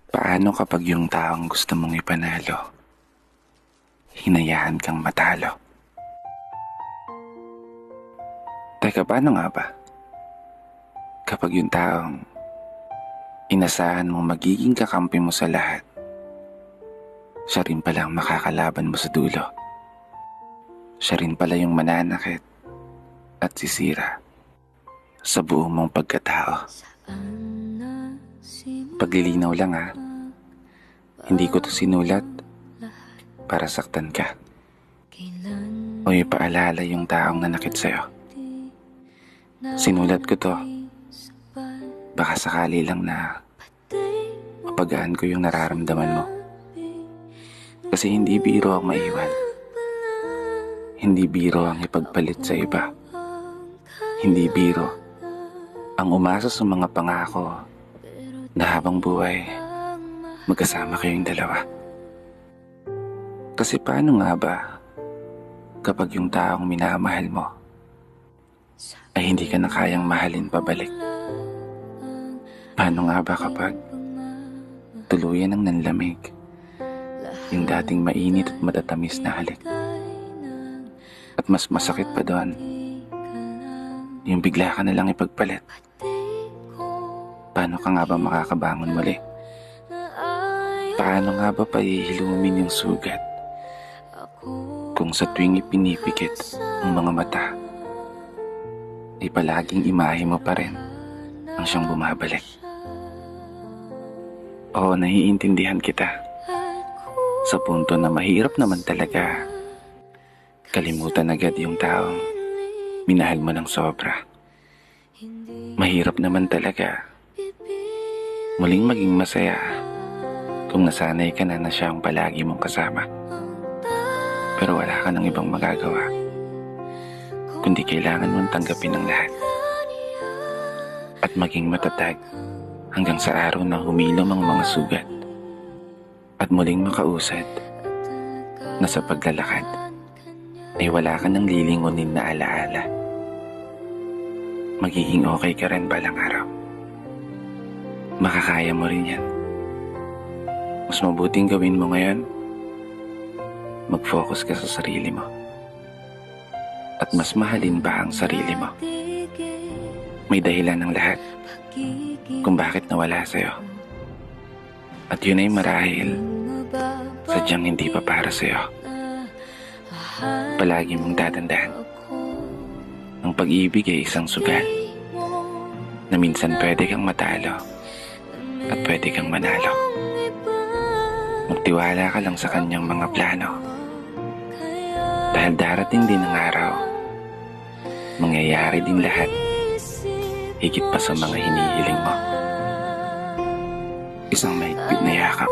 Paano kapag yung taong gusto mong ipanalo, hinayaan kang matalo? Teka, paano nga ba? Kapag yung taong inasahan mong magiging kakampi mo sa lahat, siya rin pala ang makakalaban mo sa dulo. Siya rin pala yung mananakit at sisira sa buong mong pagkatao. Paglilinaw lang ha, hindi ko to sinulat para saktan ka o ipaalala yung taong nanakit sa'yo. Sinulat ko to baka sakali lang na mapagaan ko yung nararamdaman mo. Kasi hindi biro ang maiwan. Hindi biro ang ipagpalit sa iba. Hindi biro ang umasa sa mga pangako na habang buhay magkasama kayong dalawa. Kasi paano nga ba kapag yung taong minamahal mo ay hindi ka na kayang mahalin pabalik? Paano nga ba kapag tuluyan ng nanlamig yung dating mainit at matatamis na halik? At mas masakit pa doon, yung bigla ka na lang ipagpalit. Paano ka nga ba makakabangon muli? Paano nga ba pahihilumin yung sugat kung sa tuwing ipinipikit ang mga mata ay palaging imahe mo pa rin ang siyang bumabalik? Oo, naiintindihan kita sa punto na mahirap naman talaga kalimutan agad yung taong minahal mo ng sobra. Mahirap naman talaga muling maging masaya kung nasanay ka na siya ang palagi mong kasama. Pero wala ka ng ibang magagawa kundi kailangan mong tanggapin ang lahat at maging matatag hanggang sa araw na humilom ang mga sugat at muling makausad na sa paglalakad ay wala ka ng lilingunin na alaala. Magiging okay ka rin balang araw. Makakaya mo rin yan. Mas mabuting gawin mo ngayon, mag-focus ka sa sarili mo at mas mahalin pa ang sarili mo. May dahilan ng lahat kung bakit nawala sa'yo. At yun ay marahil sadyang hindi pa para sa'yo. Palagi mong tatandaan, ang pag-ibig ay isang sugal na minsan pwede kang matalo at pwede kang manalo. Magtiwala ka lang sa kanyang mga plano dahil darating din ang araw, mangyayari din lahat higit pa sa mga hinihiling mo. Isang mahigpit na yakap